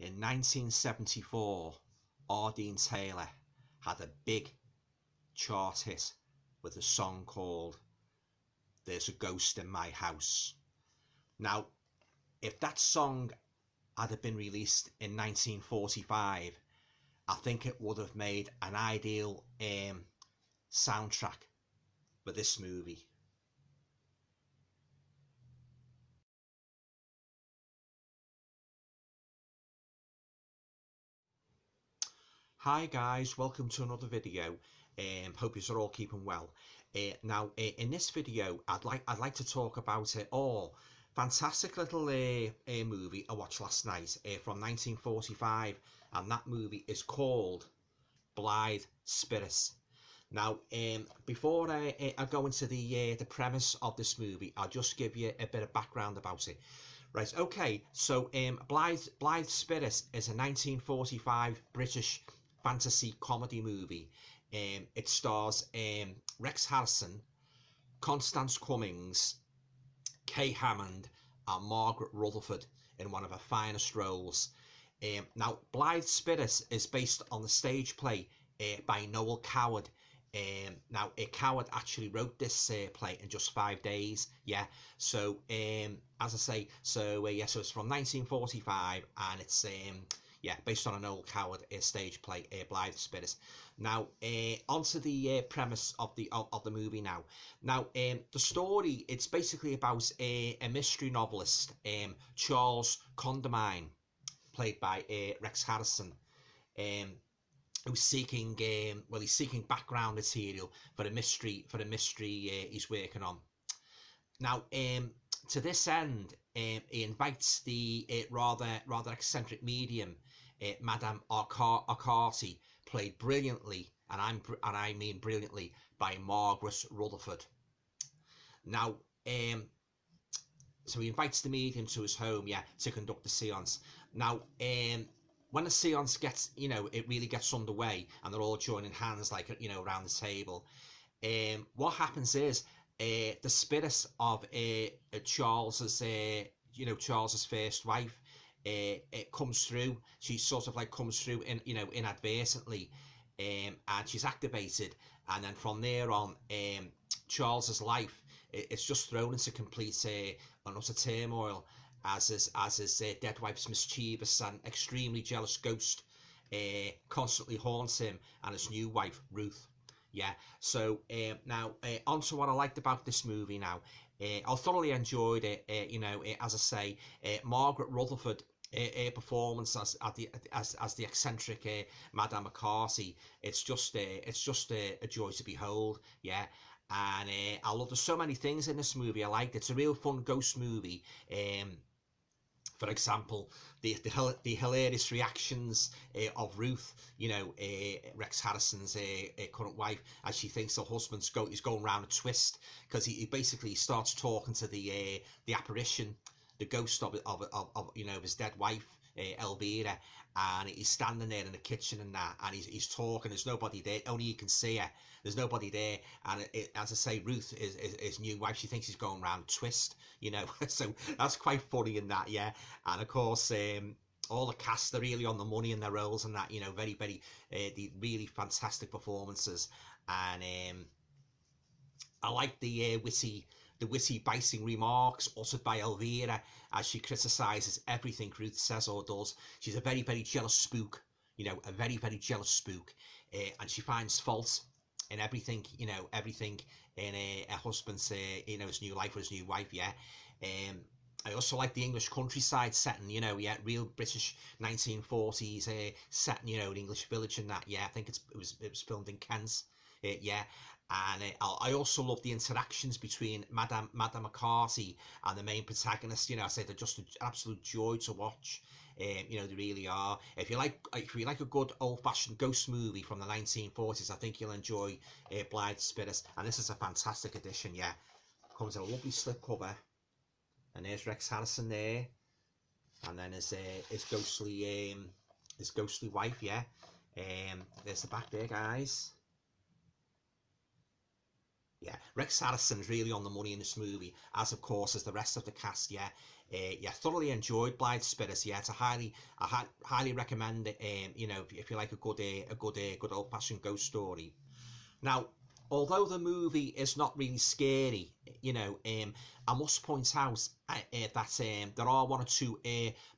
In 1974, Ardeen Taylor had a big chart hit with a song called There's a Ghost in My House. Now, if that song had been released in 1945, I think it would have made an ideal soundtrack for this movie. Hi guys, welcome to another video. Hope you're all keeping well. Now, in this video, I'd like to talk about fantastic little movie I watched last night from 1945, and that movie is called Blithe Spirit. Now, before I go into the premise of this movie, I'll just give you a bit of background about it. Right, okay, so Blithe Spirit is a 1945 British fantasy comedy movie. It stars Rex Harrison, Constance Cummings, Kay Hammond and Margaret Rutherford in one of her finest roles. Now, Blithe Spirit is based on the stage play by Noel Coward. Now, Coward actually wrote this play in just 5 days. Yeah, so as I say, so it's from 1945, and it's based on a Noel Coward stage play, Blithe Spirit. Now, onto the premise of the movie now. Now, the story, it's basically about a mystery novelist, Charles Condamine, played by Rex Harrison, who's seeking he's seeking background material for a mystery he's working on. Now, to this end, he invites the rather eccentric medium, Madame Arcati, played brilliantly, and I mean brilliantly, by Margaret Rutherford. Now, so he invites the medium to his home, to conduct the séance. Now, when the séance gets, it really gets underway, and they're all joining hands, like, around the table. What happens is, the spirit of Charles's, Charles's first wife, it comes through. She sort of comes through inadvertently, and she's activated, and then from there on, Charles's life, it's just thrown into complete and utter turmoil, as his dead wife's mischievous and extremely jealous ghost constantly haunts him and his new wife Ruth. So now on to what I liked about this movie. Now, I thoroughly enjoyed it. As I say, Margaret Rutherford, performance as the eccentric Madame McCarthy, it's just a joy to behold. And I love, there's so many things in this movie I liked. It's a real fun ghost movie. For example, the hilarious reactions of Ruth, Rex Harrison's current wife, as she thinks her husband's is going round a twist, because he basically starts talking to the apparition, the ghost of his dead wife, Elvira, and he's standing there in the kitchen and that, and he's talking. There's nobody there, only you can see her. There's nobody there, and as I say, Ruth is his new wife. She thinks he's going round a twist, so that's quite funny in that, And of course, all the cast are really on the money in their roles and that, very the really fantastic performances. And I like the witty biting remarks uttered by Elvira as she criticises everything Ruth says or does. She's a very jealous spook, a very jealous spook, and she finds fault in everything, everything in her husband's, his new life or his new wife. I also like the English countryside setting, real British 1940s setting, an English village and that. I think it was filmed in Kent. And I also love the interactions between Madame McCarthy and the main protagonist. I say they're just an absolute joy to watch. They really are. If you like a good old-fashioned ghost movie from the 1940s, I think you'll enjoy Blithe Spirit. And this is a fantastic addition. Comes in a lovely slipcover, and there's Rex Harrison there, and then his ghostly wife. There's the back there, guys. Rex Harrison's really on the money in this movie, as of course as the rest of the cast. Yeah, thoroughly enjoyed Blithe Spirit. Yeah, it's I highly recommend it. You know, if you like a good old-fashioned ghost story. Now, although the movie is not really scary, you know, I must point out that there are one or two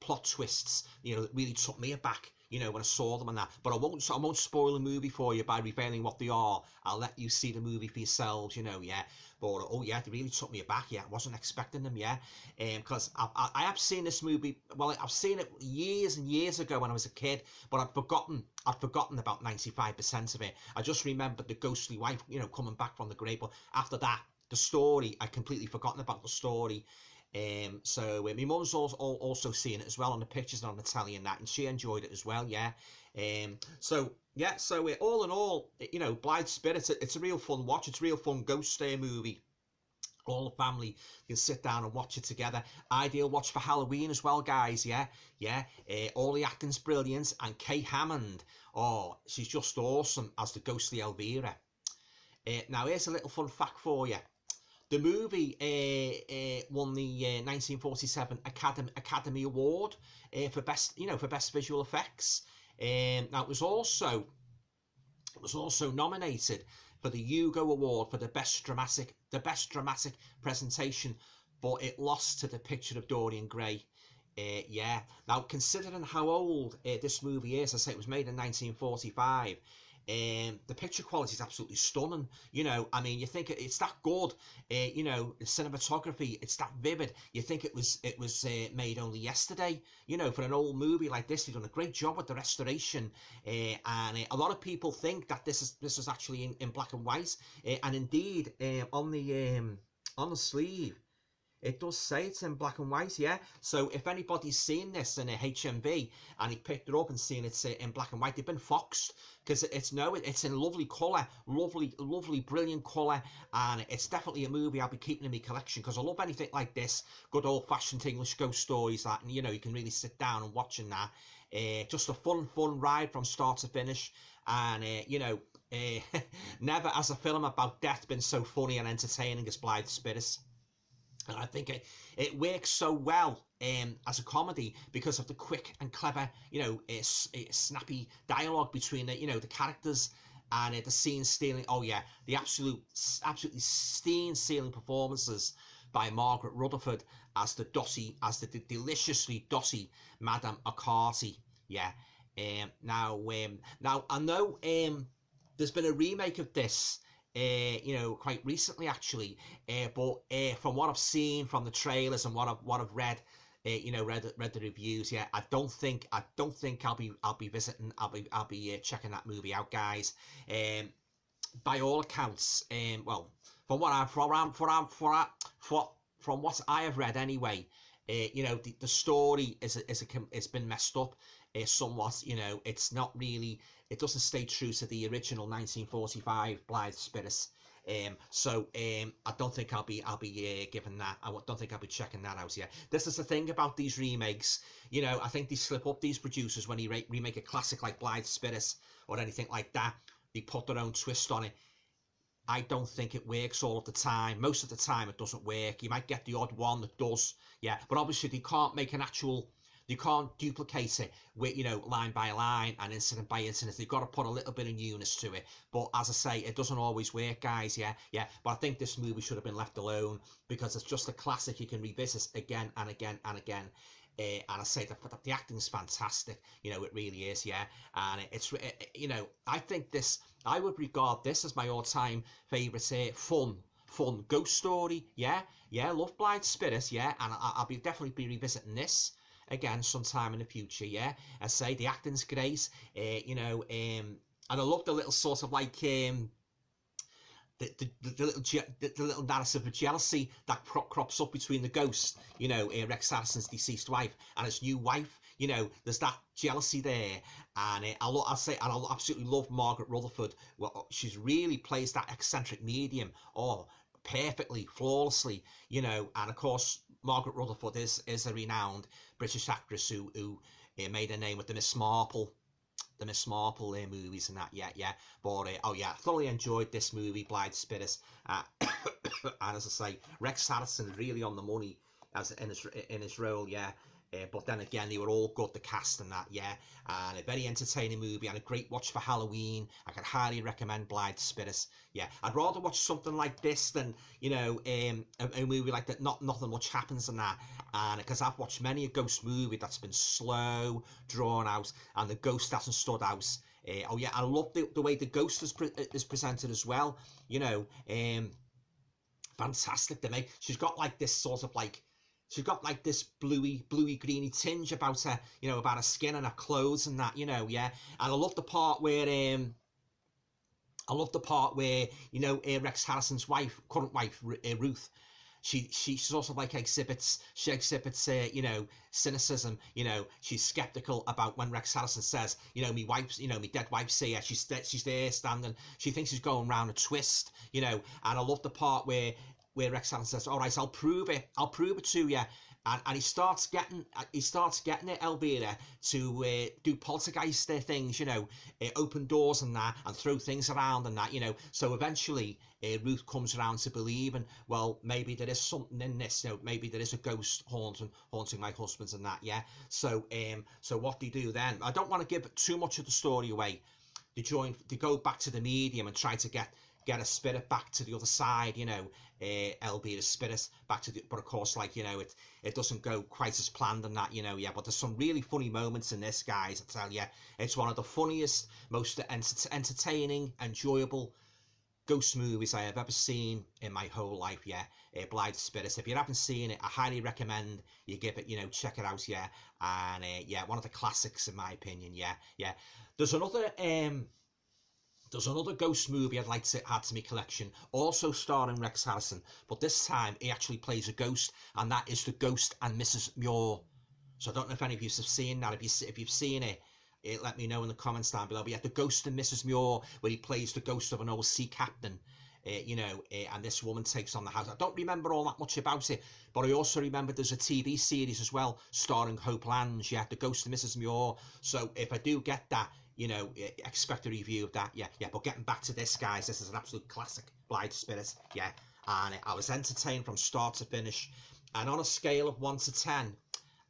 plot twists, you know, that really took me aback, you know, when I saw them and that. But I won't spoil the movie for you by revealing what they are. I'll let you see the movie for yourselves, you know, yeah. But oh yeah, they really took me aback. Yeah, I wasn't expecting them. Yeah, because I have seen this movie. Well, I've seen it years and years ago when I was a kid, but I'd forgotten about 95% of it. I just remembered the ghostly wife, you know, coming back from the grave. But after that, the story, I'd completely forgotten about the story. So my mum's also seen it as well on the pictures and on the telly and that, and she enjoyed it as well. Yeah. So yeah, so all in all, you know, Blithe Spirit, it's a real fun watch. It's a real fun ghost movie. All the family can sit down and watch it together. Ideal watch for Halloween as well, guys. Yeah, yeah. All the acting's brilliant, and Kay Hammond, oh, she's just awesome as the ghostly Elvira. Now here's a little fun fact for you. The movie won the 1947 Academy Award for best visual effects. Now it was also nominated for the Hugo Award for the best dramatic presentation, but it lost to The Picture of Dorian Gray. Yeah. Now, considering how old this movie is, I say it was made in 1945. The picture quality is absolutely stunning. You know, I mean, you think it's that good. You know, the cinematography, it's that vivid. You think it was made only yesterday. You know, for an old movie like this, they've done a great job with the restoration. And a lot of people think that this is actually in black and white. And indeed, on the sleeve, it does say it's in black and white, yeah. So if anybody's seen this in a HMV and he picked it up and seen it's in black and white, they've been foxed, because it's in lovely colour, lovely, brilliant colour, and it's definitely a movie I'll be keeping in my collection, because I love anything like this, good old-fashioned English ghost stories that, you know, you can really sit down and watching that. Just a fun ride from start to finish, and you know, never has a film about death been so funny and entertaining as Blithe Spirit. And I think it works so well as a comedy because of the quick and clever, you know, snappy dialogue between the, you know, the characters, and the scene stealing. Oh yeah, the absolutely scene stealing performances by Margaret Rutherford as the deliciously dotty Madame O'Carty. Yeah. Now I know there's been a remake of this. You know, quite recently actually, but from what I've seen from the trailers and what I've read, you know, read the reviews, yeah, I don't think I'll be visiting. I'll be checking that movie out, guys. By all accounts, well, from what I have read anyway, you know, the story it's been messed up somewhat. You know, it's not really. It doesn't stay true to the original 1945 Blithe Spirit. So I don't think I'll be giving that. I don't think I'll be checking that out yet. This is the thing about these remakes. You know, I think they slip up, these producers, when they remake a classic like Blithe Spirit or anything like that. They put their own twist on it. I don't think it works all of the time. Most of the time it doesn't work. You might get the odd one that does, yeah. But obviously they can't make an actual. You can't duplicate it with, you know, line by line and incident by incident. They've got to put a little bit of newness to it. But as I say, it doesn't always work, guys. Yeah. But I think this movie should have been left alone, because it's just a classic you can revisit again and again and again. And I say that the acting is fantastic. You know, it really is. Yeah. And it's, you know, I would regard this as my all-time favourite fun ghost story. Yeah. Love Blithe Spirit. Yeah. And I'll definitely be revisiting this again sometime in the future. Yeah, I say the acting's great. You know, and I love the little sort of like the little narrative of jealousy that crops up between the ghost, you know, Rex Harrison's deceased wife and his new wife. You know, there's that jealousy there, and I absolutely love Margaret Rutherford. Well, she's really plays that eccentric medium. Oh, perfectly, flawlessly, you know. And of course, Margaret Rutherford is a renowned British actress who made her name with the Miss Marple movies and that. Yeah. But oh yeah, thoroughly enjoyed this movie, Blithe Spirit. And as I say, Rex Harrison is really on the money as in his role, yeah. But then again, they were all good, the cast and that, yeah. And a very entertaining movie and a great watch for Halloween. I can highly recommend Blithe Spirit. Yeah, I'd rather watch something like this than, you know, a movie like that. Nothing much happens in that. And because I've watched many a ghost movie that's been slow, drawn out, and the ghost hasn't stood out. Oh yeah, I love the way the ghost is presented as well. You know, fantastic to me. She's got like this sort of like. She's got like this bluey greeny tinge about her, you know, about her skin and her clothes and that, you know, yeah. And I love the part where, you know, Rex Harrison's current wife, Ruth, she sort of like exhibits, you know, cynicism. You know, she's skeptical about when Rex Harrison says, you know, me dead wife's here. She's there standing. She thinks he's going round a twist, you know. And I love the part where Rex Harrison says, all right, I'll prove it to you. And he starts getting it, Elvira, to do poltergeist things, you know, open doors and that, and throw things around and that, you know. So eventually Ruth comes around to believe, and well, maybe there is something in this, you know, maybe there is a ghost haunting my husband and that, yeah. So what they do then, I don't want to give too much of the story away. They go back to the medium and try to get a spirit back to the other side, you know, Elvira's spirit back to the, but of course, like, you know, it doesn't go quite as planned and that, you know, yeah. But there's some really funny moments in this, guys, I tell you. It's one of the funniest, most entertaining, enjoyable ghost movies I have ever seen in my whole life, yeah. Blithe Spirit. If you haven't seen it, I highly recommend you give it, you know, check it out, yeah. And yeah, one of the classics in my opinion, yeah. There's another ghost movie I'd like to add to my collection, also starring Rex Harrison, but this time he actually plays a ghost, and that is The Ghost and Mrs Muir. So I don't know if any of you have seen that. If you've seen it, let me know in the comments down below. But yeah, The Ghost and Mrs Muir, where he plays the ghost of an old sea captain, you know, and this woman takes on the house. I don't remember all that much about it, but I also remember there's a TV series as well starring Hope Lange, yeah, The Ghost and Mrs Muir. So if I do get that, you know, expect a review of that, yeah. But getting back to this, guys, this is an absolute classic, Blithe Spirit, yeah. And I was entertained from start to finish. And on a scale of 1 to 10,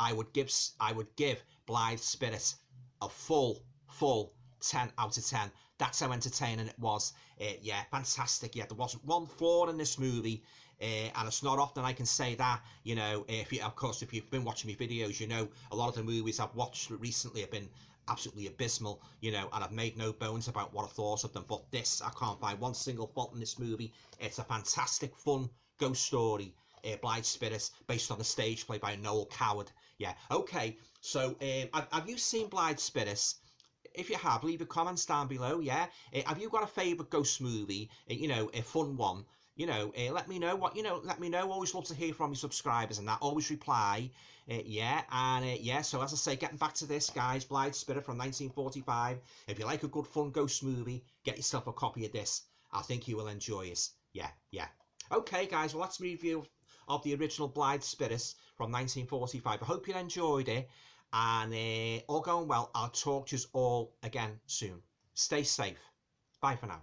I would give Blithe Spirit a full 10 out of 10. That's how entertaining it was. Yeah, fantastic. Yeah, there wasn't one flaw in this movie. And it's not often I can say that, you know. Of course, if you've been watching my videos, you know a lot of the movies I've watched recently have been absolutely abysmal, you know, and I've made no bones about what I thought of them. But this, I can't find one single fault in this movie. It's a fantastic, fun ghost story, Blithe Spirit, based on the stage play by Noel Coward. Yeah, okay. So, have you seen Blithe Spirit? If you have, leave your comments down below. Yeah, have you got a favourite ghost movie? You know, a fun one. You know, let me know what, you know, let me know. Always love to hear from your subscribers and that. Always reply. Yeah, and yeah, so as I say, getting back to this, guys, Blithe Spirit from 1945. If you like a good, fun ghost movie, get yourself a copy of this. I think you will enjoy it. Yeah. Okay, guys, well, that's my review of the original Blithe Spirit from 1945. I hope you enjoyed it. And all going well. I'll talk to you all again soon. Stay safe. Bye for now.